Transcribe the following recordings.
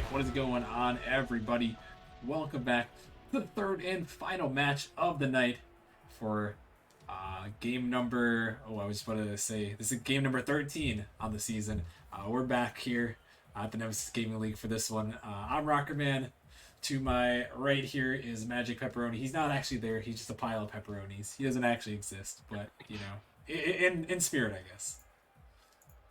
right, what is going on, everybody? Welcome back to the third and final match of the night for game number. Oh, I was about to say this is game number 13 on the season. We're back here at the Nemesis Gaming League for this one. I'm Rockerman. To my right here is Magic Pepperoni. He's not actually there. He's just a pile of pepperonis. He doesn't actually exist, but you know, in spirit, I guess.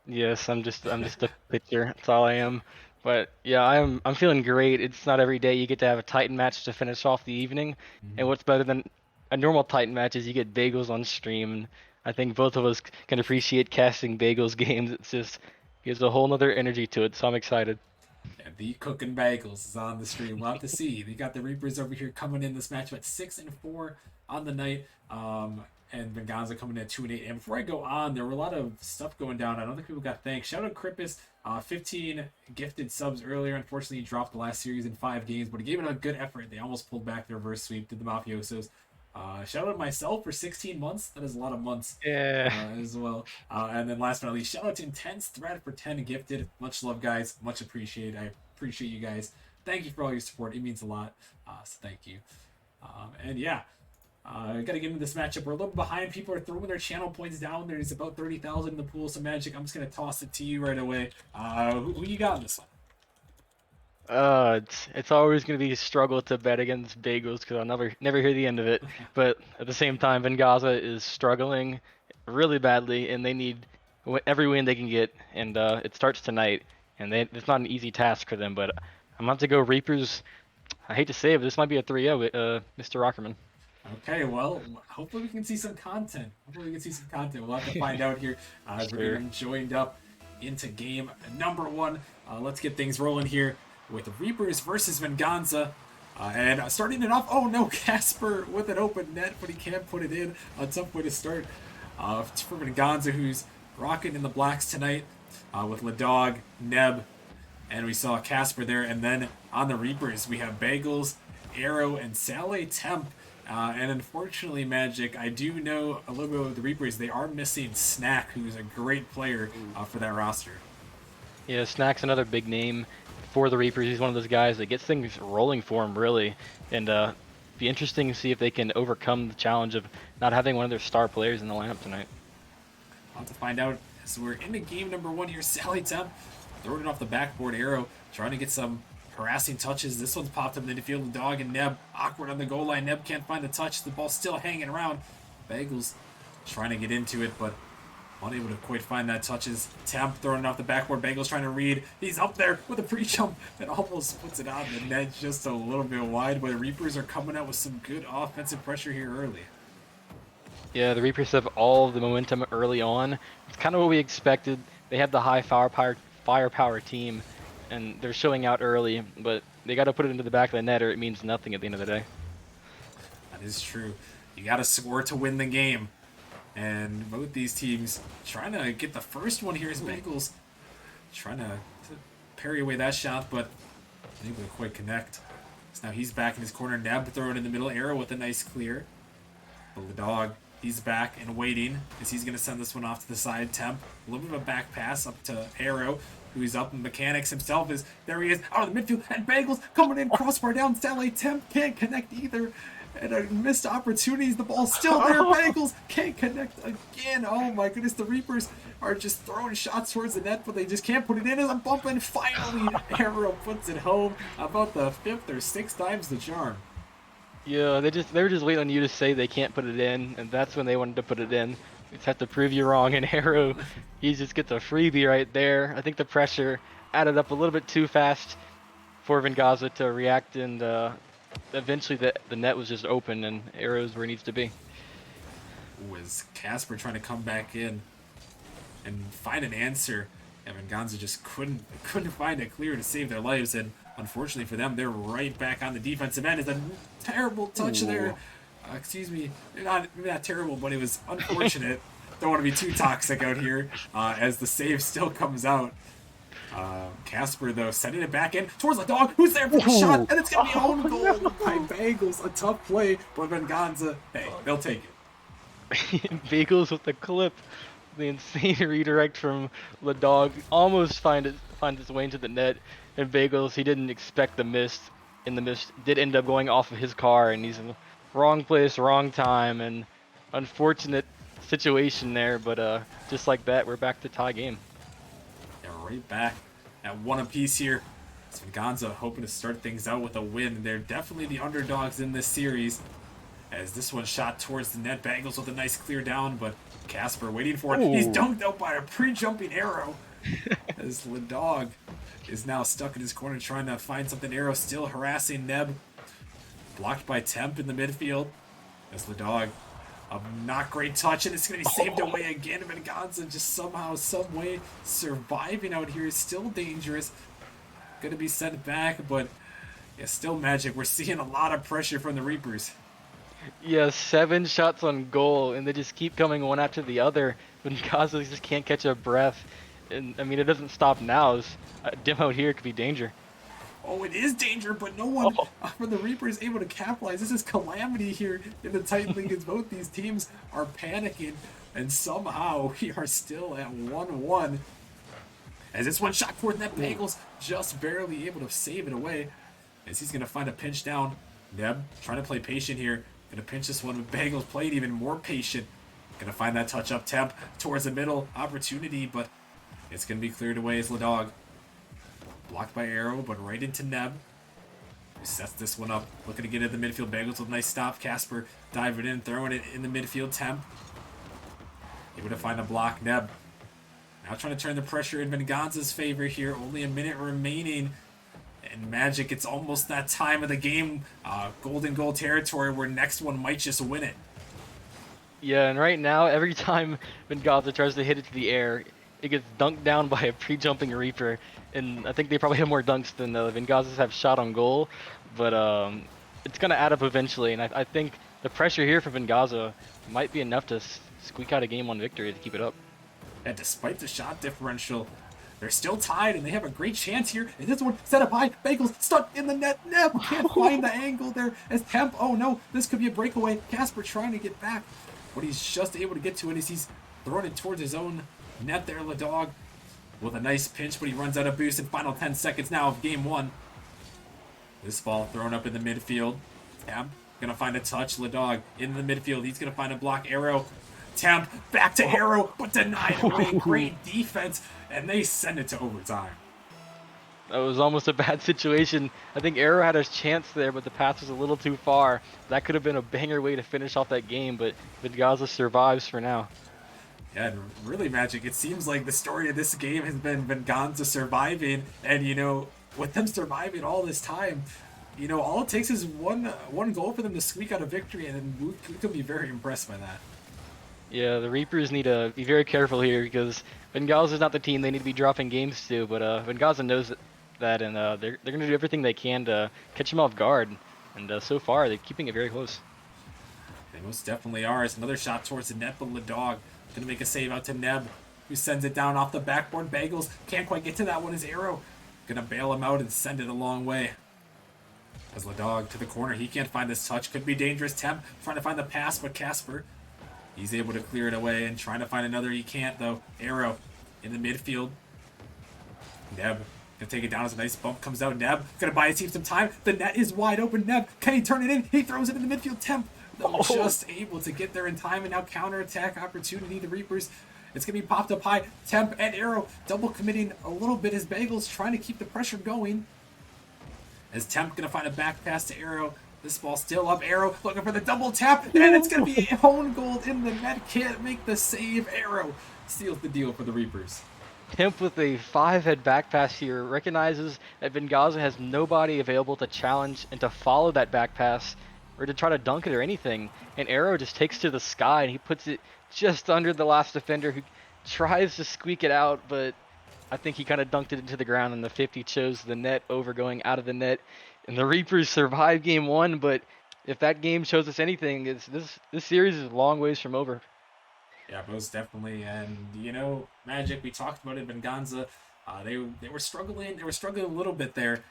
Yes, I'm just a pitcher. That's all I am. But yeah, I'm feeling great. It's not every day you get to have a Titan match to finish off the evening. And Mhm. what's better than a normal Titan match is you get bagels on stream. And I think both of us can appreciate casting bagels games. It's just gives a whole nother energy to it. So I'm excited. Yeah, the cooking bagels is on the stream. We'll have to see. They got the Reapers over here coming in this match at 6-4 on the night. And Venganza coming in at 2-8. And before I go on, there were a lot of stuff going down. I don't think people got thanked. Shout out Krippus, 15 gifted subs earlier. Unfortunately, he dropped the last series in 5 games, but he gave it a good effort. They almost pulled back the reverse sweep, did the Mafiosos. Shout out myself for 16 months. That is a lot of months Yeah. as well. And then last but not least, shout out to Intense Thread for 10 gifted. Much love, guys. Much appreciated. I appreciate you guys. Thank you for all your support. It means a lot. So thank you. And yeah, I got to get into this matchup. We're a little behind. People are throwing their channel points down. There's about 30,000 in the pool. So Magic, I'm just going to toss it to you right away. Who you got in this one? It's always gonna be a struggle to bet against bagels because I'll never hear the end of it. But at the same time, Venganza is struggling really badly, and they need every win they can get. And it starts tonight, and it's not an easy task for them. But I'm about to go Reapers. I hate to say it, but this might be a 3-0, Mr. Rockerman. Okay, well, hopefully we can see some content. Hopefully we can see some content. We'll have to find out here as we're Sure. getting joined up into game number 1. Let's get things rolling here with Reapers versus Venganza. And starting it off, oh no, Casper with an open net, but he can't put it in. A tough way to start for Venganza, who's rocking in the blacks tonight with Ladog, Neb, and we saw Casper there. And then on the Reapers, we have Bagels, Arrow, and Saleh Temp. And unfortunately, Magic, I do know a little bit about the Reapers. They are missing Snack, who's a great player for that roster. Yeah, Snack's another big name for the Reapers. He's one of those guys that gets things rolling for him, really. And be interesting to see if they can overcome the challenge of not having one of their star players in the lineup tonight. I'll have to find out. So we're into game number 1 here. Saleh Temp throwing it off the backboard. Arrow trying to get some harassing touches. This one's popped up in the field. The dog and Neb awkward on the goal line. Neb can't find the touch. The ball's still hanging around. Bagels trying to get into it, but unable to quite find that touches. Temp throwing it off the backboard. Bagels trying to read. He's up there with a pre-jump and almost puts it on. The net just a little bit wide, but the Reapers are coming out with some good offensive pressure here early. Yeah, the Reapers have all of the momentum early on. It's kind of what we expected. They have the high firepower team, and they're showing out early, but they got to put it into the back of the net or it means nothing at the end of the day. That is true. You got to score to win the game. And both these teams trying to get the first one here is Bagels. Trying to parry away that shot, but unable to quite connect. So now he's back in his corner. Neb throwing in the middle. Arrow with a nice clear. But the dog, he's back and waiting as he's going to send this one off to the side. Temp, a little bit of a back pass up to Arrow, who's up in mechanics himself. Is there he is out of the midfield, and Bagels coming in, crossbar down. Saleh Temp can't connect either. And a missed opportunities. The ball's still there. Bagels can't connect again. Oh my goodness, the Reapers are just throwing shots towards the net, but they just can't put it in. As I'm bumping, finally, Arrow puts it home. About the 5th or 6th time's the charm. Yeah, they were just waiting on you to say they can't put it in, and that's when they wanted to put it in. They just have to prove you wrong. And Arrow, he just gets a freebie right there. I think the pressure added up a little bit too fast for Venganza to react, and eventually the net was just open and Arrow's where it needs to be. Was Casper trying to come back in and find an answer, and Venganza just couldn't find it clear to save their lives. And unfortunately for them, they're right back on the defensive end. It's a terrible touch there. Excuse me, not terrible, but it was unfortunate. Don't want to be too toxic out here as the save still comes out. Casper, though, sending it back in towards the dog, who's there for the shot, and it's going to be own goal by Bagels. A tough play, but Venganza, hey, they'll take it. Bagels with the clip, the insane redirect from the dog, almost finds its way into the net. And Bagels, he didn't expect the miss, and the miss did end up going off of his car, and he's in the wrong place, wrong time, and unfortunate situation there. But just like that, we're back to tie game. Yeah, right back at one apiece here. It's Venganza hoping to start things out with a win. They're definitely the underdogs in this series. As this one shot towards the net, Bangles with a nice clear down, but Casper waiting for it. He's Ooh. dunked out by a pre-jumping arrow. As Ladog is now stuck in his corner trying to find something. Arrow still harassing Neb. Blocked by Temp in the midfield. As Ladog, a not great touch, and it's going to be saved away again. Venganza just somehow, some way surviving out here is still dangerous. Going to be sent back, but yeah, still Magic. We're seeing a lot of pressure from the Reapers. Yeah, 7 shots on goal, and they just keep coming one after the other. Venganza just can't catch a breath. And I mean, it doesn't stop now. A dim out here could be danger. Oh, it is danger, but no one from the Reaper is able to capitalize. This is calamity here in the Titan League as both these teams are panicking, and somehow we are still at 1-1. As this one shot toward net, Bagels just barely able to save it away. As he's going to find a pinch down. Neb trying to play patient here. Going to pinch this one with Bagels playing even more patient. Going to find that touch up Temp towards the middle opportunity, but it's going to be cleared away as Ladog. Blocked by Arrow, but right into Neb. Who sets this one up. Looking to get it in the midfield. Bagels with a nice stop. Casper diving in, throwing it in the midfield. Temp able to find a block. Neb now trying to turn the pressure in Venganza's favor here. Only a minute remaining. And Magic, it's almost that time of the game. Golden goal territory where next one might just win it. Yeah, and right now, every time Venganza tries to hit it to the air, it gets dunked down by a pre-jumping Reaper. And I think they probably have more dunks than the Vengazas have shot on goal. But it's going to add up eventually. And I think the pressure here for Venganza might be enough to squeak out a game 1 victory to keep it up. And despite the shot differential, they're still tied, and they have a great chance here. And this one set up high. Bagels stuck in the net. Neb can't find the angle there as Temp. Oh no, this could be a breakaway. Casper trying to get back, but he's just able to get to it as he's throwing it towards his own net there. Ladog with a nice pinch, but he runs out of boost in final 10 seconds now of game 1. This ball thrown up in the midfield. Temp gonna find a touch. Ladog in the midfield. He's gonna find a block. Arrow. Temp back to Arrow, but denied away. Great defense, and they send it to overtime. That was almost a bad situation. I think Arrow had a chance there, but the pass was a little too far. That could have been a banger way to finish off that game, but Venganza survives for now. Yeah, and really, Magic, it seems like the story of this game has been Venganza surviving, and, you know, with them surviving all this time, you know, all it takes is one goal for them to squeak out a victory, and we could be very impressed by that. Yeah, the Reapers need to be very careful here because Venganza is not the team they need to be dropping games to, but Venganza knows that, and they're going to do everything they can to catch him off guard. And so far, they're keeping it very close. They most definitely are. It's another shot towards the net, but Ladog going to make a save out to Neb, who sends it down off the backboard. Bagels can't quite get to that one. His Arrow going to bail him out and send it a long way. As Ladog to the corner, he can't find his touch. Could be dangerous. Temp trying to find the pass, but Casper, he's able to clear it away and trying to find another. He can't, though. Arrow in the midfield. Neb gonna take it down as a nice bump comes out. Neb gonna buy his team some time. The net is wide open. Neb, can he turn it in? He throws it in the midfield. Temp, though, just able to get there in time, and now counterattack opportunity. The Reapers, it's gonna be popped up high. Temp and Arrow double committing a little bit as Bagels trying to keep the pressure going. As Temp gonna find a back pass to Arrow. This ball still up. Arrow looking for the double tap, and it's going to be a own goal in the net. Can't make the save. Arrow seals the deal for the Reapers. Temp with a 5-head back pass here recognizes that Venganza has nobody available to challenge and to follow that back pass or to try to dunk it or anything. And Arrow just takes to the sky and he puts it just under the last defender who tries to squeak it out, but I think he kind of dunked it into the ground, and the 50 chose the net over going out of the net. And the Reapers survived game 1, but if that game shows us anything, it's this series is a long ways from over. Yeah, most definitely. And, you know, Magic, we talked about it, Venganza, they were struggling. They were struggling a little bit there,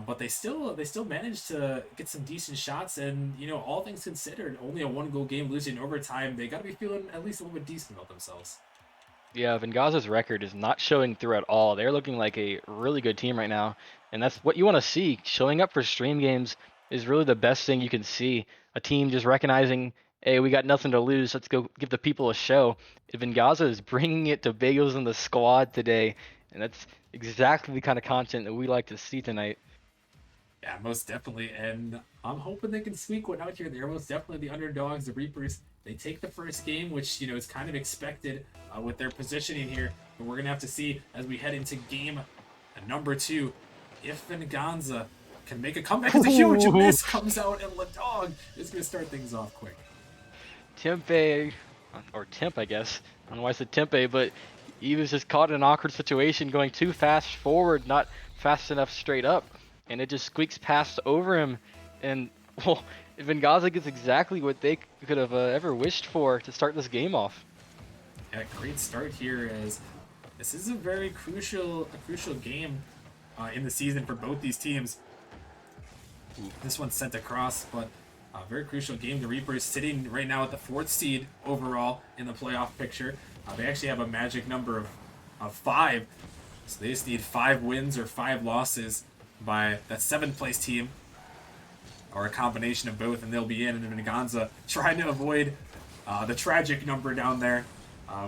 but they still managed to get some decent shots. And, you know, all things considered, only a 1-goal game losing in overtime. They got to be feeling at least a little bit decent about themselves. Yeah, Venganza's record is not showing through at all. They're looking like a really good team right now, and that's what you want to see. Showing up for stream games is really the best thing you can see. A team just recognizing, hey, we got nothing to lose. Let's go give the people a show. Venganza is bringing it to Bagels in the squad today, and that's exactly the kind of content that we like to see tonight. Yeah, most definitely. And I'm hoping they can squeak one out here. They're most definitely the underdogs, the Reapers. They take the first game, which, is kind of expected with their positioning here. But we're going to have to see as we head into game number 2 if Venganza can make a comeback. It's a huge Ooh. miss comes out, and Ladog is going to start things off quick. Tempe, or Temp, I guess. I don't know why I said Tempe, but he was just caught in an awkward situation going too fast forward, not fast enough straight up, and it just squeaks past over him. And, well, Venganza gets exactly what they could have ever wished for to start this game off. Yeah, great start here as this is a very crucial game in the season for both these teams. This one's sent across, but a very crucial game. The Reapers sitting right now at the 4th seed overall in the playoff picture. They actually have a magic number of 5, so they just need 5 wins or 5 losses by that 7th place team, or a combination of both, and they'll be in. And Venganza trying to avoid the tragic number down there,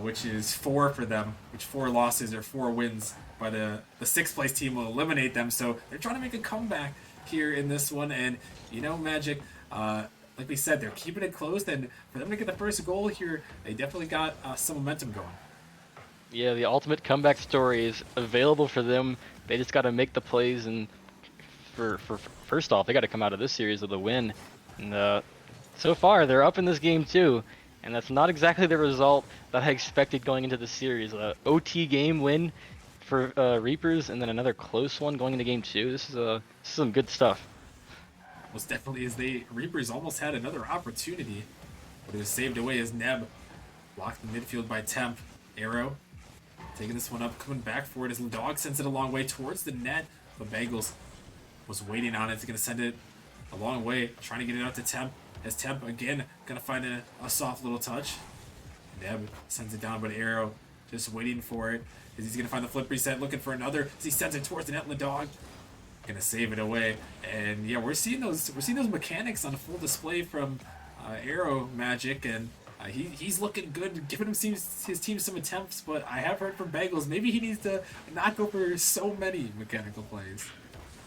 which is 4 for them, which 4 losses or 4 wins by the 6th place team will eliminate them. So they're trying to make a comeback here in this one, and Magic, like we said, they're keeping it close, and for them to get the first goal here, they definitely got some momentum going. Yeah, the ultimate comeback story is available for them. They just got to make the plays, and for first off, they got to come out of this series with a win. And so far, they're up in this game too, and that's not exactly the result that I expected going into the series. A OT game win for Reapers, and then another close one going into game 2. This is some good stuff. Most definitely, as the Reapers almost had another opportunity, but it was saved away as Neb blocked the midfield by Temp. Arrow taking this one up, coming back for it as Ladog sends it a long way towards the net, but Bagels was waiting on it. He's going to send it a long way, trying to get it out to Temp, as Temp again going to find a soft little touch. Neb sends it down, but Arrow just waiting for it, as he's going to find the flip reset, looking for another, as he sends it towards the net. Ladog gonna save it away, and yeah, we're seeing those mechanics on full display from Arrow Magic, and he's looking good, giving his team some attempts. But I have heard from Bagels maybe he needs to not go for so many mechanical plays.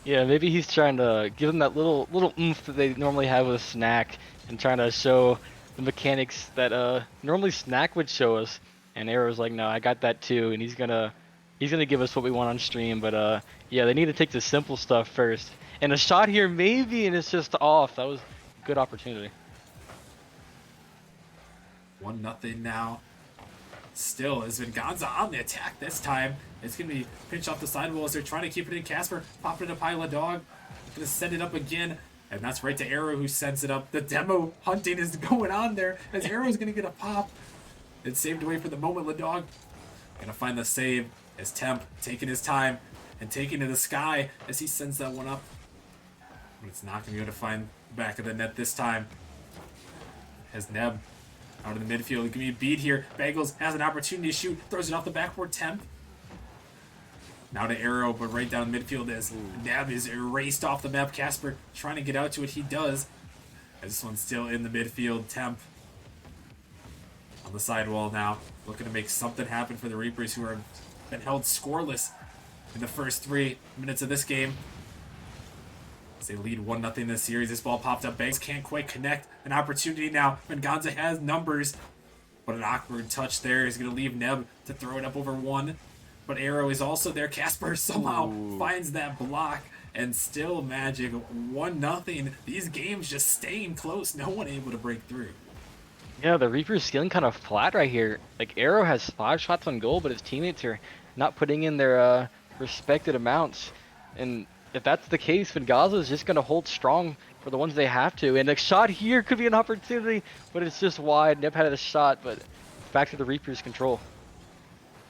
Yeah, maybe he's trying to give them that little oomph that they normally have with Snack, and trying to show the mechanics that normally Snack would show us. And Arrow's like, no, I got that too, and he's gonna give us what we want on stream. But yeah, they need to take the simple stuff first. And a shot here maybe, and it's just off. That was a good opportunity. 1-0 now. Still, as Venganza on the attack this time. It's going to be pinched off the sidewall as they're trying to keep it in. Casper popping it up high. Ladog going to send it up again. And that's right to Arrow, who sends it up. The demo hunting is going on there as Arrow's going to get a pop. It's saved away for the moment. Ladog going to find the save as Temp taking his time and taking to the sky as he sends that one up. But it's not going to be able to find the back of the net this time. As Neb out of the midfield, give me a beat here. Bagels has an opportunity to shoot, throws it off the backboard. Temp. Now to Arrow, but right down the midfield as Neb is erased off the map. Casper trying to get out to it. He does. As this one's still in the midfield. Temp on the sidewall now, looking to make something happen for the Reapers, who have been held scoreless in the first 3 minutes of this game. As they lead 1-0 in this series. This ball popped up. Banks can't quite connect. An opportunity now. Venganza has numbers, but an awkward touch there is going to leave Neb to throw it up over one. But Arrow is also there. Casper somehow finds that block, and still Magic 1-0. These games just staying close. No one able to break through. Yeah, the Reaper's feeling kind of flat right here. Like, Arrow has 5 shots on goal, but his teammates are not putting in their respected amounts. And if that's the case, Venganza is just going to hold strong for the ones they have to. And a shot here could be an opportunity, but it's just wide. Neb had a shot, but back to the Reaper's control.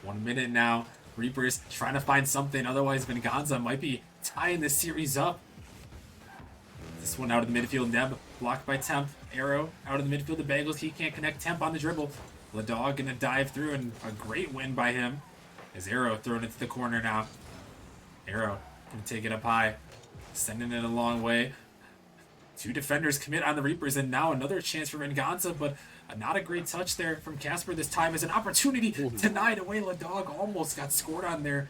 1 minute now. Reapers trying to find something. Otherwise, Venganza might be tying this series up. This one out of the midfield. Neb blocked by Temp. Arrow out of the midfield. The Bagels. He can't connect. Temp on the dribble. Ladog gonna dive through, and a great win by him. As Arrow thrown into the corner now. Arrow gonna take it up high, sending it a long way. Two defenders commit on the Reapers, and now another chance for Venganza, but not a great touch there from Casper this time as an opportunity denied away. Ladog almost got scored on there,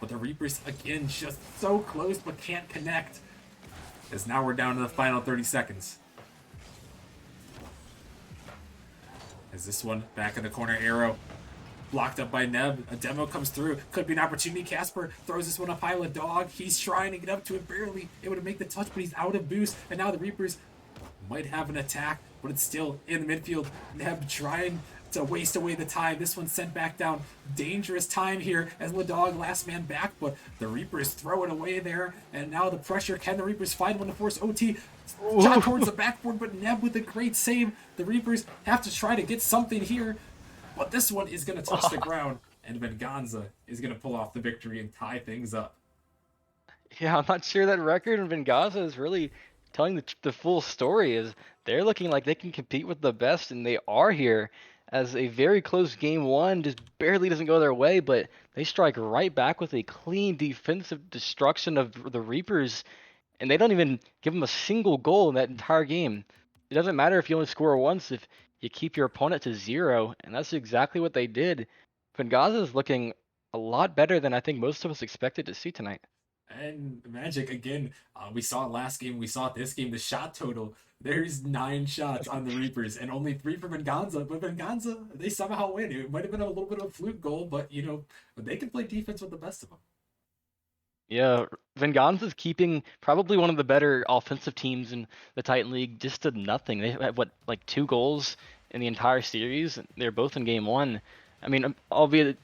but the Reapers again just so close but can't connect. As now we're down to the final 30 seconds. As this one back in the corner, Arrow blocked up by Neb. A demo comes through. Could be an opportunity. Casper throws this one up high. Ladog, he's trying to get up to it, barely able to make the touch, but he's out of boost. And now the Reapers might have an attack, but it's still in the midfield. Neb trying to waste away the time. This one sent back down. Dangerous time here as Ladog last man back, but the Reapers throw it away there. And now the pressure. Can the Reapers find one to force OT? Shot towards the backboard, but Neb with a great save. The Reapers have to try to get something here, but this one is going to touch the ground, and Venganza is going to pull off the victory and tie things up. Yeah, I'm not sure that record in Venganza is really telling the full story. Is they're looking like they can compete with the best, and they are here. As a very close game one just barely doesn't go their way, but they strike right back with a clean defensive destruction of the Reapers, and they don't even give them a single goal in that entire game. It doesn't matter if you only score once if you keep your opponent to 0, and that's exactly what they did. Venganza is looking a lot better than I think most of us expected to see tonight. And Magic, again, we saw it last game, we saw it this game, the shot total, there's 9 shots on the Reapers and only 3 for Venganza, but Venganza, they somehow win. It might have been a little bit of a fluke goal, but, you know, they can play defense with the best of them. Yeah, Venganza's keeping probably one of the better offensive teams in the Titan League just to nothing. They have, what, like 2 goals in the entire series? They're both in game 1. I mean, albeit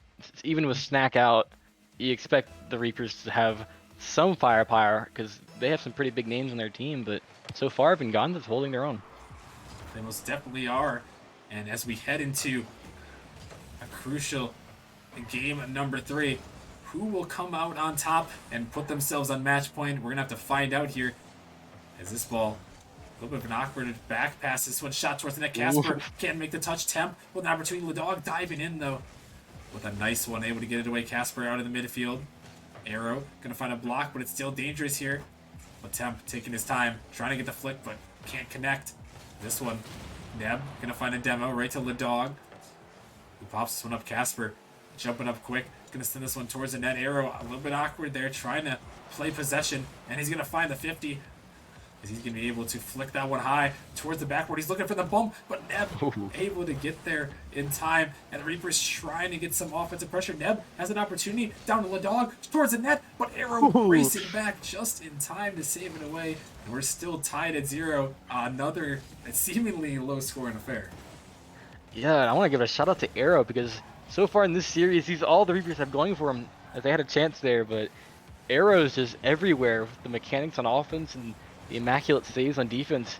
even with Snack out, you expect the Reapers to have some firepower because they have some pretty big names on their team, but so far Venganza's holding their own. They most definitely are. And as we head into a crucial game number 3, who will come out on top and put themselves on match point? We're going to have to find out here. As this ball, a little bit of an awkward back pass. This one shot towards the net. Casper can't make the touch. Temp with an opportunity. Ladog diving in, though, with a nice one. Able to get it away. Casper out of the midfield. Arrow going to find a block, but it's still dangerous here. But Temp taking his time, trying to get the flick, but can't connect. This one, Neb going to find a demo right to Ladog, who pops this one up. Casper jumping up quick. Going to send this one towards the net. Arrow a little bit awkward there, trying to play possession, and he's going to find the 50. As he's going to be able to flick that one high towards the backboard. He's looking for the bump, but Neb able to get there in time. And Reaper's trying to get some offensive pressure. Neb has an opportunity down to Ladog towards the net, but Arrow racing back just in time to save it away. And we're still tied at 0. Another seemingly low-scoring affair. Yeah, and I want to give a shout out to Arrow because so far in this series, all the Reapers have going for him as they had a chance there, but Arrow's just everywhere with the mechanics on offense and the immaculate saves on defense.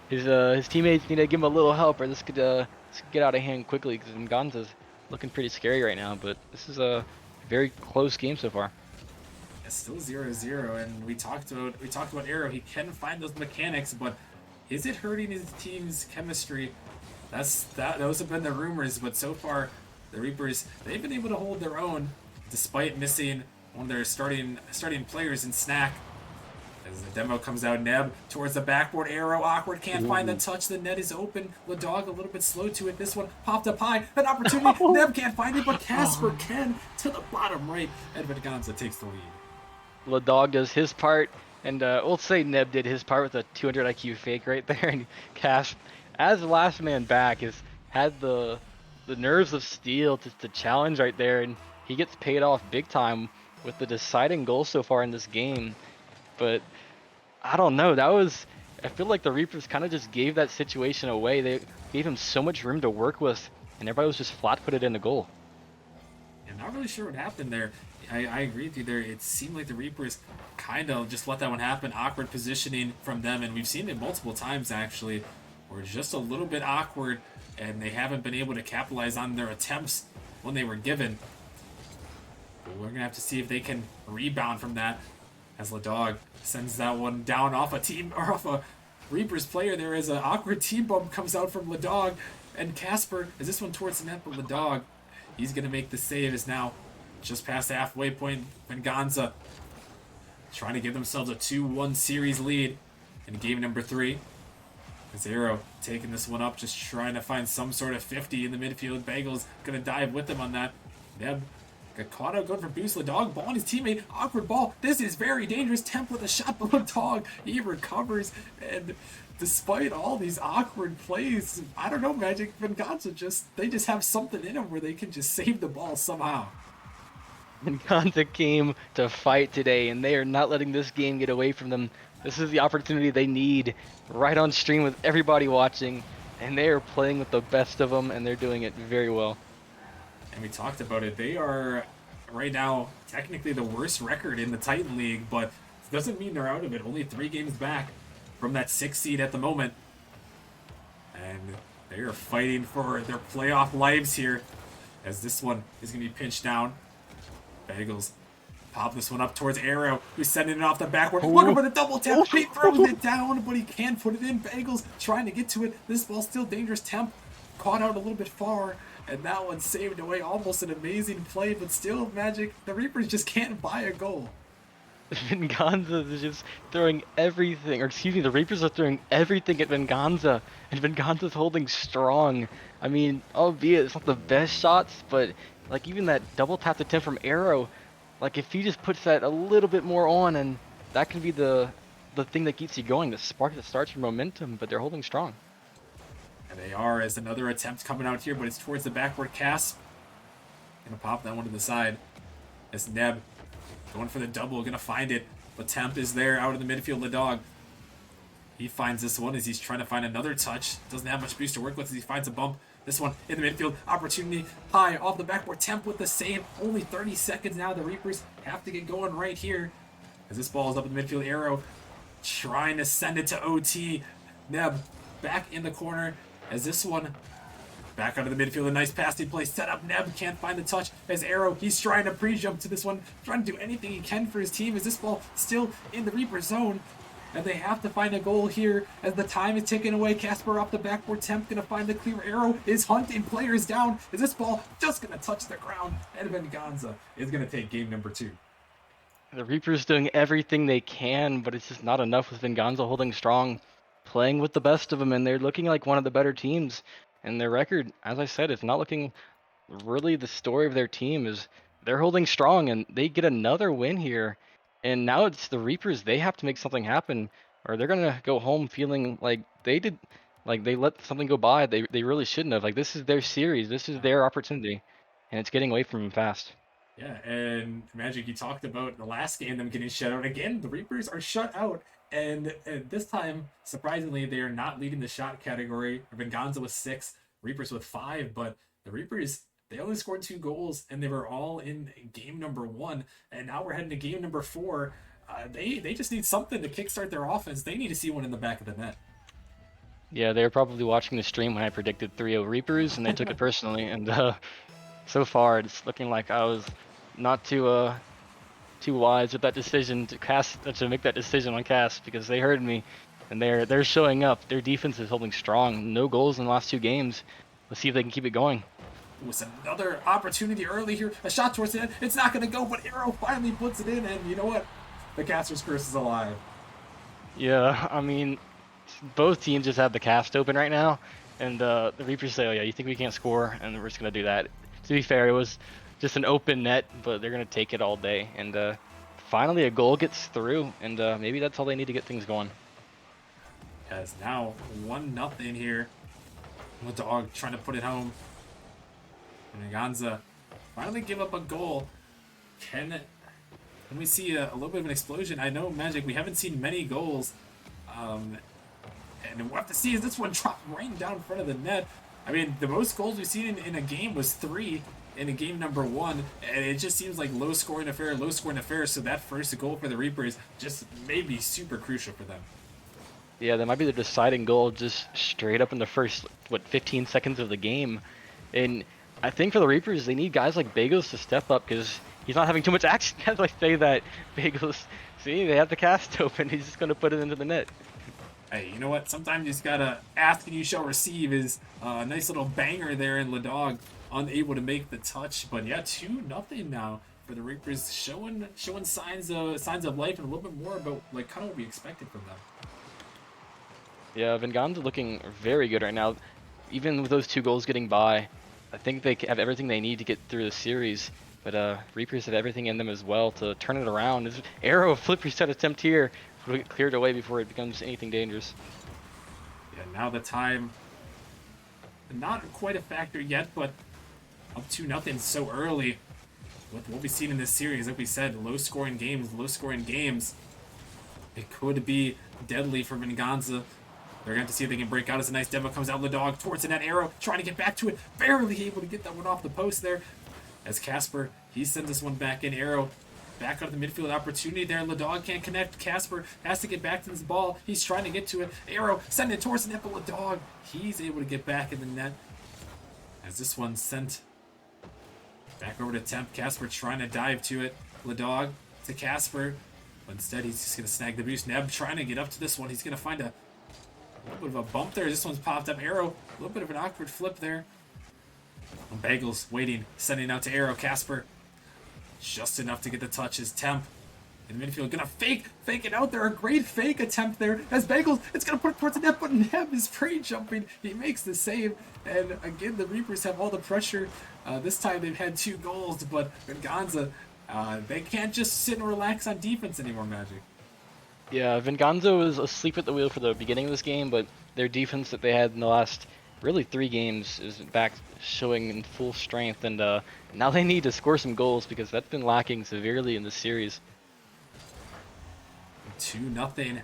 His teammates need to give him a little help, or this could get out of hand quickly because Venganza's looking pretty scary right now. But this is a very close game so far. It's still 0-0, and we talked about Arrow. He can find those mechanics, but is it hurting his team's chemistry? Those have been the rumors, but so far the Reapers, they've been able to hold their own despite missing one of their starting players in Snack. As the demo comes out, Neb towards the backboard. Arrow awkward, can't find the touch. The net is open. Ladog a little bit slow to it. This one popped up high. An opportunity. Neb can't find it, but Casper can to the bottom right. And Venganza takes the lead. Ladog does his part, and we'll say Neb did his part with a 200 IQ fake right there. And Cas, as the last man back, has had the nerves of steel to challenge right there, and he gets paid off big time with the deciding goal so far in this game. But I don't know, I feel like the Reapers kind of just gave that situation away. They gave him so much room to work with, and everybody was just flat-footed in the goal. I'm not really sure what happened there. I agree with you there. It seemed like the Reapers kind of just let that one happen. Awkward positioning from them, and we've seen it multiple times actually, where it's just a little bit awkward, and they haven't been able to capitalize on their attempts when they were given. But we're going to have to see if they can rebound from that. As Ladog sends that one down off a Reapers player. There is an awkward team bump comes out from Ladog. And Casper, is this one towards the net, but the dog, he's going to make the save, is now just past the halfway point. Venganza trying to give themselves a 2-1 series lead in game number 3. Zero taking this one up, just trying to find some sort of 50 in the midfield. Bagels gonna dive with him on that. Neb got caught out, good for boost. Ladog ball on his teammate. Awkward ball. This is very dangerous. Temp with a shot, but Ladog, he recovers. And despite all these awkward plays, I don't know, Magic Venganza they just have something in them where they can just save the ball somehow. Venganza came to fight today, and they are not letting this game get away from them. This is the opportunity they need right on stream with everybody watching, and they are playing with the best of them, and they're doing it very well. And we talked about it. They are right now technically the worst record in the Titan League, but it doesn't mean they're out of it. Only 3 games back from that 6th seed at the moment. And they are fighting for their playoff lives here, as this one is going to be pinched down. Bagels pop this one up towards Arrow, who's sending it off the backward. Looking for the double tap. He throws it down, but he can't put it in. Bagels trying to get to it. This ball's still dangerous. Temp caught out a little bit far, and that one saved away. Almost an amazing play, but still, Magic, the Reapers just can't buy a goal. Venganza is just throwing everything, or excuse me, the Reapers are throwing everything at Venganza, and Venganza's holding strong. I mean, albeit it's not the best shots, but like even that double tap attempt from Arrow, like if he just puts that a little bit more on, and that can be the thing that keeps you going, the spark that starts your momentum. But they're holding strong. And they are, as another attempt coming out here, but it's towards the backward cast. Gonna pop that one to the side. As Neb going for the double, gonna find it, but Temp is there out in the midfield. The dog, he finds this one as he's trying to find another touch. Doesn't have much boost to work with as he finds a bump. This one in the midfield, opportunity high off the backboard. Temp with the save. Only 30 seconds now. The Reapers have to get going right here. As this ball is up in the midfield, Arrow trying to send it to OT. Neb back in the corner as this one back out of the midfield. A nice passing play set up. Neb can't find the touch as Arrow, he's trying to pre-jump to this one, trying to do anything he can for his team as this ball still in the Reaper zone. And they have to find a goal here as the time is ticking away. Casper off the backboard. Temp gonna find the clear. Arrow is hunting players down. Is this ball just gonna touch the ground? And Venganza is gonna take game number 2. The Reapers doing everything they can, but it's just not enough with Venganza holding strong, playing with the best of them, and they're looking like one of the better teams. And their record, as I said, it's not looking really the story of their team. Is they're holding strong, and they get another win here. And now it's the Reapers. They have to make something happen, or they're gonna go home feeling like they did, like they let something go by. They really shouldn't have. Like this is their series. This is their opportunity, and it's getting away from them fast. Yeah, and Magic, you talked about the last game, them getting shut out. Again, the Reapers are shut out, and this time, surprisingly, they are not leading the shot category. Venganza with 6, Reapers with 5, but the Reapers, they only scored 2 goals, and they were all in game number 1, and now we're heading to game number 4. They just need something to kickstart their offense. They need to see one in the back of the net. Yeah, they were probably watching the stream when I predicted 3-0 Reapers, and they took it personally. And so far, it's looking like I was not too wise with that decision to make that decision on cast, because they heard me, and they're showing up. Their defense is holding strong. No goals in the last 2 games. Let's see if they can keep it going. It was another opportunity early here. A shot towards the end. It's not going to go, but Arrow finally puts it in, and you know what? The caster's curse is alive. Yeah, I mean, both teams just have the cast open right now, and the Reapers say, "Oh yeah, you think we can't score?" And we're just gonna do that. To be fair, it was just an open net, but they're gonna take it all day. And finally, a goal gets through, and maybe that's all they need to get things going. As now 1-0 here. The dog trying to put it home. And Venganza finally give up a goal. Can we see a little bit of an explosion? I know, Magic, we haven't seen many goals. And we'll have to see, is this one dropped right down in front of the net? I mean, the most goals we've seen in a game was 3 in a game number 1. And it just seems like low-scoring affair. So that first goal for the Reapers just may be super crucial for them. Yeah, that might be the deciding goal, just straight up in the first, 15 seconds of the game. And I think for the Reapers, they need guys like Bagels to step up, because he's not having too much action. As I say that, Bagels, see, they have the cast open. He's just going to put it into the net. Hey, you know what? Sometimes you just gotta ask and you shall receive is a nice little banger there, and Ladog unable to make the touch. But yeah, 2-0 now for the Reapers, showing signs of life and a little bit more about like kind of what we expected from them. Yeah, Venganza looking very good right now. Even with those 2 goals getting by, I think they have everything they need to get through the series. But Reapers have everything in them as well to turn it around. This arrow flip reset attempt here will get cleared away before it becomes anything dangerous. Yeah, now the time, not quite a factor yet, but up 2-0 so early. With what we've seen in this series, like we said, low scoring games. It could be deadly for Venganza. They're going to have to see if they can break out as a nice demo comes out. Ladog towards the net arrow, trying to get back to it. Barely able to get that one off the post there. As Casper, he sends this one back in. Arrow back out of the midfield opportunity there. Ladog can't connect. Casper has to get back to this ball. He's trying to get to it. Arrow sending it towards the net, but Ladog, he's able to get back in the net. As this one's sent back over to Temp. Casper trying to dive to it. Ladog to Casper. But instead, he's just going to snag the boost. Neb trying to get up to this one. He's going to find a little bit of a bump there. This one's popped up. Arrow, a little bit of an awkward flip there. Bagels waiting, sending out to Arrow. Casper, just enough to get the touches. Temp in the midfield, gonna fake it out there. A great fake attempt there. As Bagels, it's gonna put it towards the net, but Neb is free jumping. He makes the save, and again the Reapers have all the pressure. This time they've had 2 goals, but Venganza, they can't just sit and relax on defense anymore. Magic. Yeah, Venganza was asleep at the wheel for the beginning of this game, but their defense that they had in the last really 3 games is back showing in full strength, and now they need to score some goals because that's been lacking severely in the series. 2-0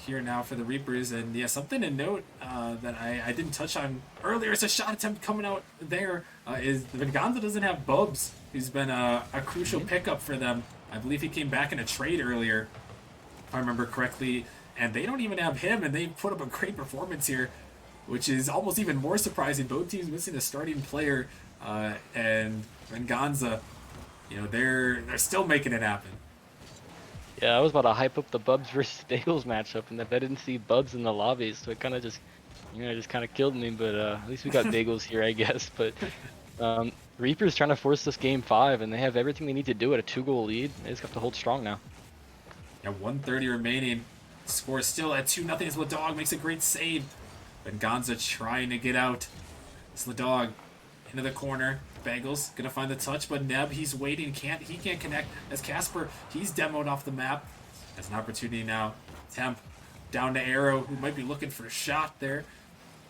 here now for the Reapers. And yeah, something to note that I didn't touch on earlier. It's a shot attempt coming out there. Is Venganza doesn't have Bubs, who's been a crucial pickup for them. I believe he came back in a trade earlier, if I remember correctly. And they don't even have him, and they put up a great performance here, which is almost even more surprising. Both teams missing a starting player, and Venganza, they're still making it happen. Yeah, I was about to hype up the Bubs versus Bagels matchup, and I didn't see Bubs in the lobbies, so it kind of just kind of killed me. But at least we got Bagels here, I guess. But Reapers trying to force this game 5, and they have everything they need to do at a 2-goal lead. They just have to hold strong now. Yeah, 1:30 remaining. Score still at 2-0 as Ladog makes a great save. Venganza trying to get out. It's Ladog into the corner. Bagels gonna find the touch, but Neb, he's waiting. He can't connect. As Casper, he's demoed off the map. Has an opportunity now. Temp down to Arrow, who might be looking for a shot there,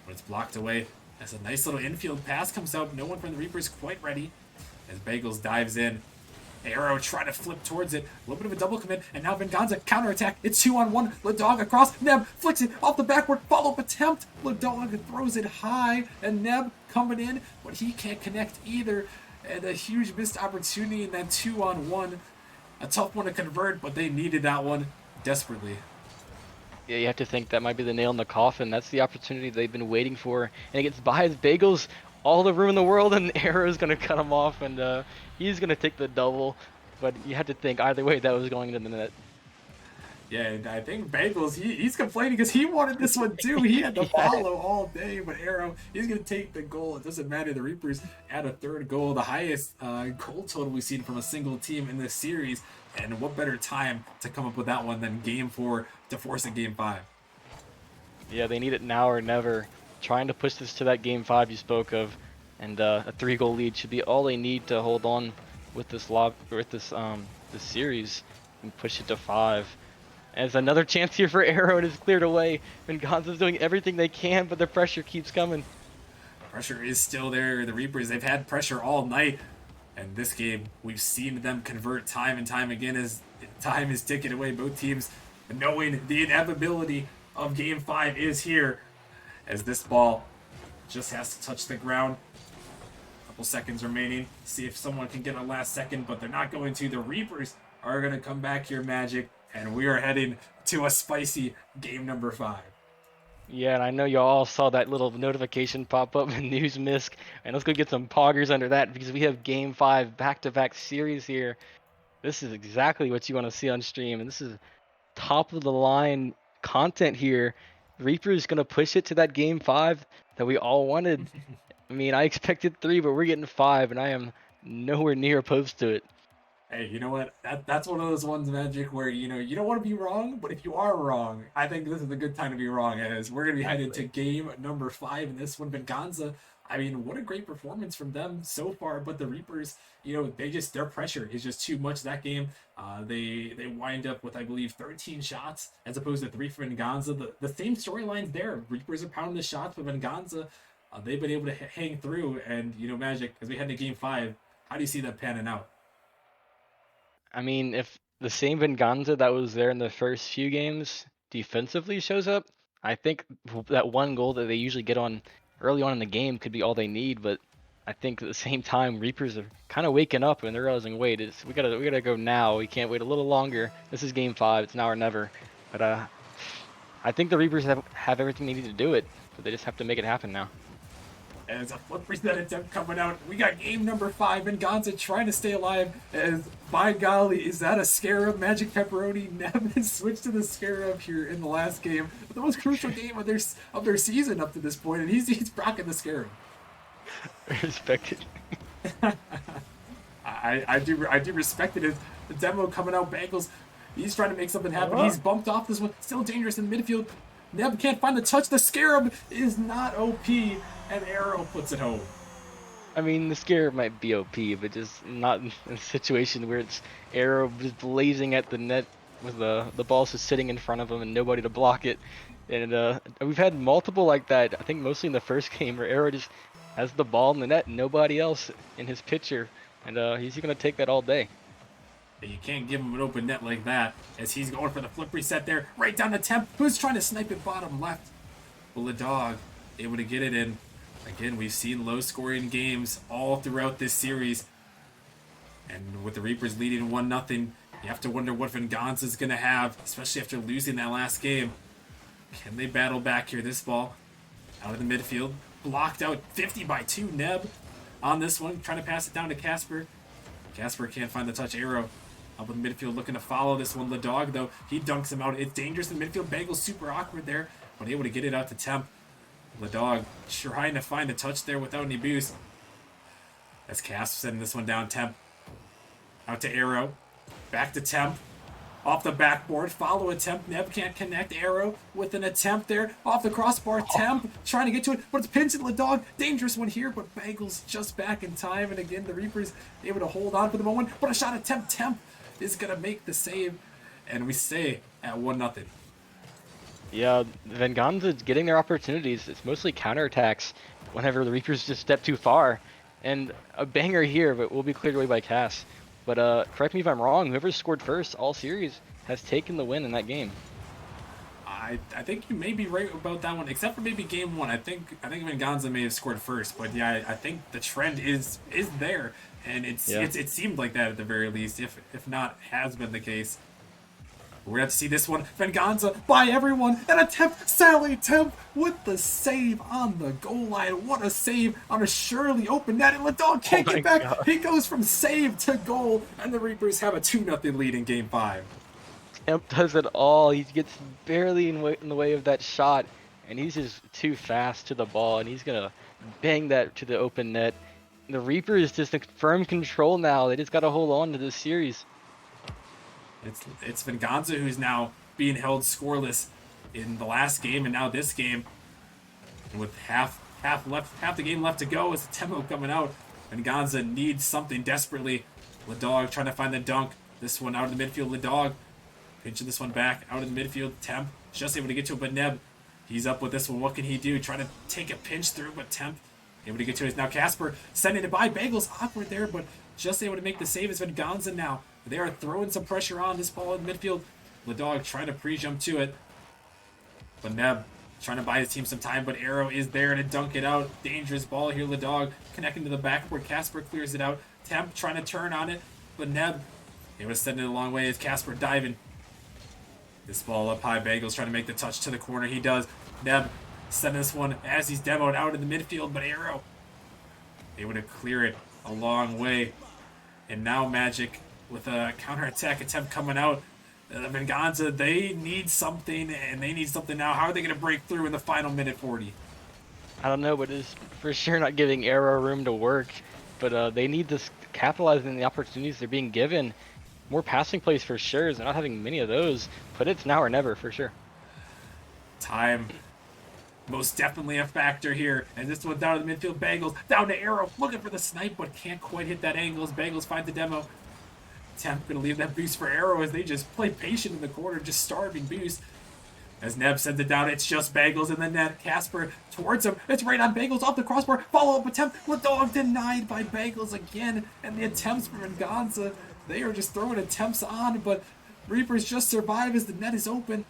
but it's blocked away. As a nice little infield pass comes out. No one from the Reapers quite ready. As Bagels dives in. Arrow trying to flip towards it. A little bit of a double commit, and now Venganza counterattack. It's 2-on-1. Ladog across. Neb flicks it off the backward follow-up attempt. Ladog throws it high, and Neb coming in, but he can't connect either. And a huge missed opportunity in that 2-on-1. A tough one to convert, but they needed that one desperately. Yeah, you have to think that might be the nail in the coffin. That's the opportunity they've been waiting for, and it gets by his Bagels. All the room in the world, and Arrow's gonna cut him off, and he's gonna take the double. But you had to think either way that was going into the net. Yeah, and I think Bagels, he's complaining because he wanted this one too. He had to follow all day, but Arrow, he's going to take the goal. It doesn't matter. The Reapers add a 3rd goal, the highest goal total we've seen from a single team in this series. And what better time to come up with that one than Game 4 to force a Game 5? Yeah, they need it now or never. Trying to push this to that Game 5 you spoke of, and a 3-goal lead should be all they need to hold on with this this series and push it to 5. As another chance here for Arrow, it is cleared away. Venganza's doing everything they can, but the pressure keeps coming. Pressure is still there. The Reapers, they've had pressure all night. And this game, we've seen them convert time and time again as time is ticking away. Both teams knowing the inevitability of Game 5 is here. As this ball just has to touch the ground. Couple seconds remaining. See if someone can get a last second, but they're not going to. The Reapers are going to come back here, Magic. And we are heading to a spicy game number 5. Yeah, and I know y'all all saw that little notification pop up in News Misc, and let's go get some poggers under that because we have Game 5 back-to-back series here. This is exactly what you want to see on stream, and this is top of the line content here. Reaper's gonna push it to that game 5 that we all wanted. I mean, I expected 3, but we're getting 5, and I am nowhere near opposed to it. Hey, you know what? That's one of those ones, Magic, where you don't want to be wrong, but if you are wrong, I think this is a good time to be wrong, as we're gonna be headed to Exactly. game number 5 in this one, Venganza. I mean, what a great performance from them so far, but the Reapers, their pressure is just too much that game. They wind up with, I believe, 13 shots as opposed to 3 for Venganza. The same storylines there. Reapers are pounding the shots, but Venganza, they've been able to hang through. And Magic, as we head to game 5, how do you see that panning out? I mean, if the same Venganza that was there in the first few games defensively shows up, I think that one goal that they usually get on early on in the game could be all they need. But I think at the same time, Reapers are kind of waking up and they're realizing, wait, we gotta go now. We can't wait a little longer. This is game 5. It's now or never. But I think the Reapers have everything they need to do it, but they just have to make it happen now. As a flip reset attempt coming out, we got game number 5, and Gonza trying to stay alive. As by golly, is that a Scarab? Magic Pepperoni Nemesis switched to the Scarab here in the last game, the most crucial game of their season up to this point, and he's rocking the Scarab. Respect it. I do respect it. As the demo coming out, Bengals, he's trying to make something happen. He's bumped off this one, still dangerous in midfield. Neb can't find the touch. The Scarab is not OP, and Arrow puts it home. I mean, the scare might be OP, but just not in a situation where it's Arrow just blazing at the net with the ball just sitting in front of him and nobody to block it. And we've had multiple like that. I think mostly in the first game where Arrow just has the ball in the net, and nobody else in his picture, and he's gonna take that all day. You can't give him an open net like that, as he's going for the flip reset there, right down the temp. Who's trying to snipe it bottom left? Well, the dog able to get it in. Again, we've seen low-scoring games all throughout this series, and with the Reapers leading 1-0, you have to wonder what Venganza is going to have, especially after losing that last game. Can they battle back here? This ball out of the midfield, blocked out 50 by 2. Neb on this one, trying to pass it down to Casper. Casper can't find the touch. Arrow up in the midfield looking to follow this one. The dog, though, he dunks him out. It's dangerous in the midfield. Bengals super awkward there, but able to get it out to Temp. The dog trying to find a touch there without any boost. As Casper sending this one down. Temp out to Arrow. Back to Temp. Off the backboard, follow attempt. Neb can't connect. Arrow with an attempt there. Off the crossbar, Temp trying to get to it, but it's pinched in the dog. Dangerous one here, but Bengals just back in time. And again, the Reapers able to hold on for the moment. But a shot attempt. Temp is going to make the save. And we stay at 1-0. Yeah, Venganza's getting their opportunities. It's mostly counterattacks whenever the Reapers just step too far. And a banger here, but will be cleared away by Cass. But correct me if I'm wrong, whoever scored first all series has taken the win in that game. I think you may be right about that one, except for maybe game 1. I think Venganza may have scored first, but yeah, I think the trend is there, and it seemed like that at the very least, if not has been the case. We're going to have to see this one. Venganza by everyone. And attempt. Sally Temp with the save on the goal line. What a save on a surely open net. And Ladon can't get back. God. He goes from save to goal. And the Reapers have a 2-0 lead in game 5. Temp does it all. He gets barely in the way of that shot. And he's just too fast to the ball. And he's going to bang that to the open net. The Reapers just in firm control now. They just got to hold on to this series. It's Venganza who's now being held scoreless in the last game and now this game. And with half the game left to go, as the tempo coming out, Venganza needs something desperately. Ladog trying to find the dunk. This one out of the midfield. Ladog pinching this one back out of the midfield. Temp just able to get to it, but Neb, he's up with this one. What can he do? Trying to take a pinch through, but Temp able to get to it. Now Casper sending it by. Bagels awkward there, but just able to make the save as Venganza now. They are throwing some pressure on this ball in midfield. Ladog trying to pre-jump to it. But Neb trying to buy his team some time, but Arrow is there to dunk it out. Dangerous ball here. Ladog connecting to the backboard. Casper clears it out. Temp trying to turn on it, but Neb, he was sending it a long way as Casper diving. This ball up high. Bagels trying to make the touch to the corner. He does. Neb sending this one as he's demoed out in the midfield, but Arrow able to clear it a long way. And now Magic with a counterattack attempt coming out. Venganza, they need something, and they need something now. How are they going to break through in the final minute 40? I don't know, but it's for sure not giving Arrow room to work. But they need to capitalize on the opportunities they're being given. More passing plays for sure. They're not having many of those, but it's now or never for sure. Time most definitely a factor here. And this one down to the midfield. Bagels down to Arrow, looking for the snipe, but can't quite hit that angle as Bagels finds the demo. Temp gonna leave that boost for Arrow as they just play patient in the corner, just starving boost. As Neb sends it down, it's just Bagels in the net. Casper towards him. It's right on Bagels off the crossbar. Follow up attempt. Ladog denied by Bagels again. And the attempts for Venganza, they are just throwing attempts on, but Reapers just survive as the net is open.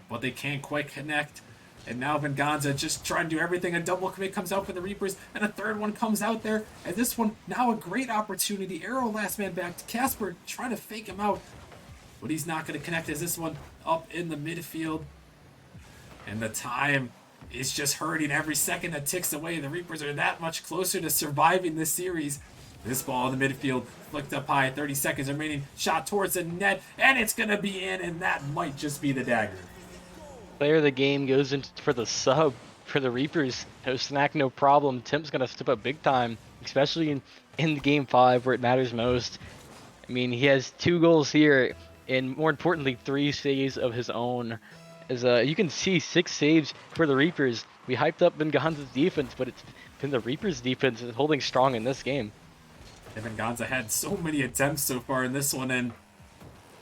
But they can't quite connect. And now Venganza just trying to do everything. A double commit comes out for the Reapers, and a third one comes out there. And this one, now a great opportunity. Arrow last man back to Casper, trying to fake him out. But he's not going to connect as this one up in the midfield. And the time is just hurting every second that ticks away. The Reapers are that much closer to surviving this series. This ball in the midfield, flicked up high, 30 seconds remaining. Shot towards the net, and it's going to be in, and that might just be the dagger. Player of the game goes in for the sub for the Reapers. No snack, no problem. Tim's going to step up big time, especially in game 5 where it matters most. I mean, he has 2 goals here, and more importantly, 3 saves of his own. As you can see, 6 saves for the Reapers. We hyped up Venganza's defense, but it's been the Reapers' defense is holding strong in this game. And Venganza had so many attempts so far in this one, and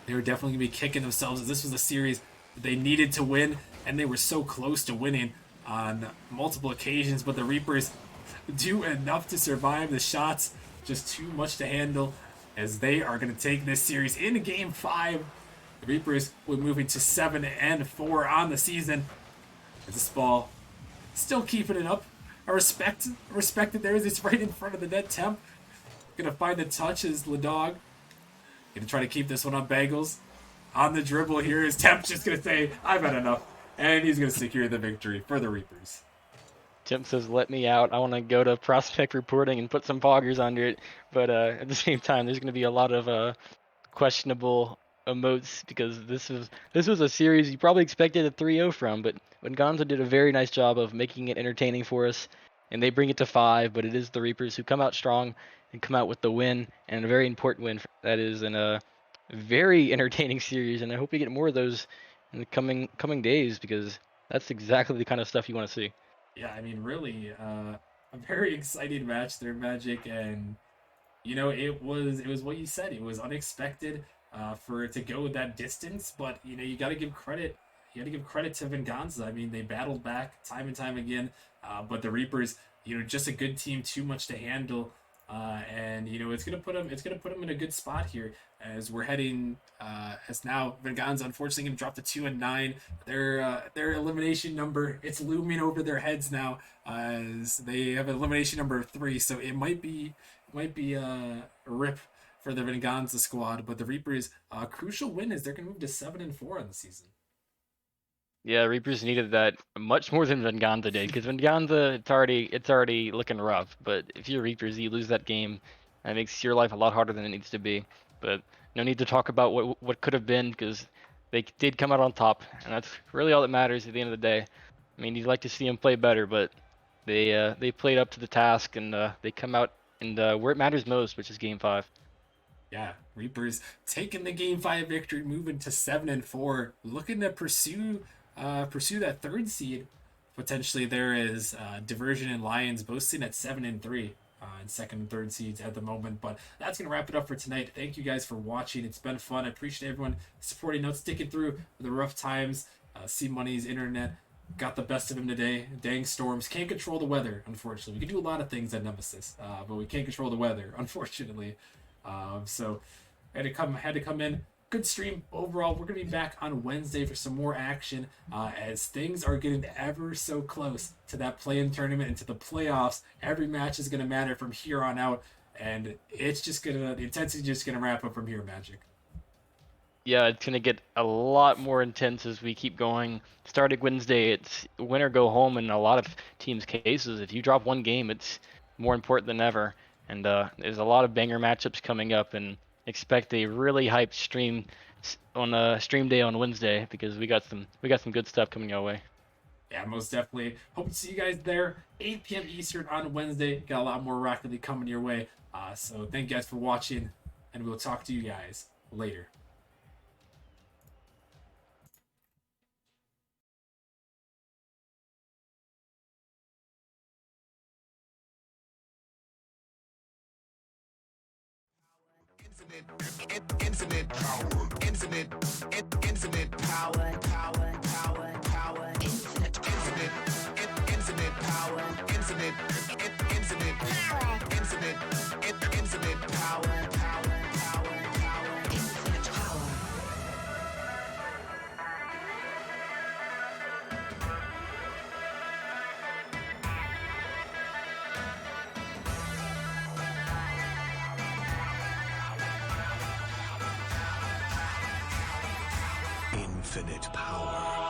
they were definitely going to be kicking themselves as this was a series they needed to win, and they were so close to winning on multiple occasions, but the Reapers do enough to survive the shots, just too much to handle, as they are going to take this series into game 5. The Reapers will move into 7-4 on the season. As this ball still keeping it up. I respect it there as it's right in front of the net. Temp gonna find the touch as Ladog. Gonna try to keep this one on Bagels. On the dribble here is Temp just gonna say, I've had enough. And he's gonna secure the victory for the Reapers. Tim says, let me out. I want to go to prospect reporting and put some poggers under it. But at the same time, there's going to be a lot of questionable emotes because this was a series you probably expected a 3-0 from. But Venganza did a very nice job of making it entertaining for us. And they bring it to 5, but it is the Reapers who come out strong and come out with the win. And a very important win that is in a very entertaining series. And I hope we get more of those in the coming days because that's exactly the kind of stuff you want to see. Yeah, I mean, really, a very exciting match there, Magic, and it was what you said. It was unexpected for it to go that distance, but you got to give credit. You got to give credit to Venganza. I mean, they battled back time and time again, but the Reapers, just a good team, too much to handle. And it's gonna put them in a good spot here as we're heading as now Venganza unfortunately gonna drop to 2-9. Their elimination number, it's looming over their heads now as they have an elimination number of 3, so it might be a rip for the Venganza squad, but the Reapers crucial win is they're gonna move to 7-4 on the season. Yeah, Reapers needed that much more than Venganza did, because Venganza, it's already looking rough. But if you're Reapers, you lose that game, that makes your life a lot harder than it needs to be. But no need to talk about what could have been, because they did come out on top, and that's really all that matters at the end of the day. I mean, you'd like to see them play better, but they played up to the task, and they come out and where it matters most, which is Game 5. Yeah, Reapers taking the game 5 victory, moving to 7-4, looking to pursue that 3rd seed. Potentially there is Diversion and Lions both sitting at 7-3 in 2nd and 3rd seeds at the moment. But that's gonna wrap it up for tonight. Thank you guys for watching. It's been fun. I appreciate everyone supporting, not sticking through the rough times. C Money's internet got the best of him today. Dang storms, can't control the weather. Unfortunately, we can do a lot of things at Nemesis, but we can't control the weather. Unfortunately. So had to come in. Good stream overall. We're gonna be back on Wednesday for some more action as things are getting ever so close to that play-in tournament and to the playoffs. Every match is gonna matter from here on out, and the intensity is just gonna ramp up from here. Magic. Yeah, it's gonna get a lot more intense as we keep going. Starting Wednesday, it's win or go home in a lot of teams' cases. If you drop one game, it's more important than ever. And there's a lot of banger matchups coming up, and expect a really hyped stream on stream day on Wednesday because we got some good stuff coming your way. Yeah, most definitely. Hope to see you guys there. 8 p.m. Eastern on Wednesday. Got a lot more Rocket League coming your way. So thank you guys for watching, and we'll talk to you guys later. Infinite power, infinite power, infinite power, infinite power, infinite power, infinite power. Infinite power.